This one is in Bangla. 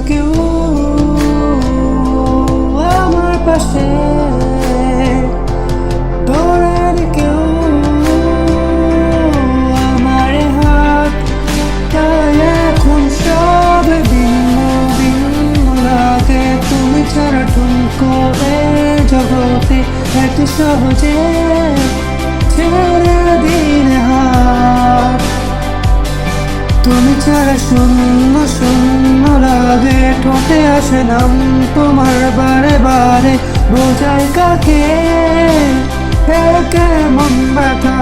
কেউ আমার পাশে, তোর আর কেউ আমার হাত, তাই এখন সব ভিন্ন ভিন্ন লাগে। তুমি ছাড়া ঠুনকো এ জগতে এত সহজে ছেড়ে দিন হাত। তুমি ছাড়া শূন্য শূন্য লাগে, ঠোঁটে আসে নাম তোমার বারে বারে, বোঝাই কাকে কেমন ব্যথা।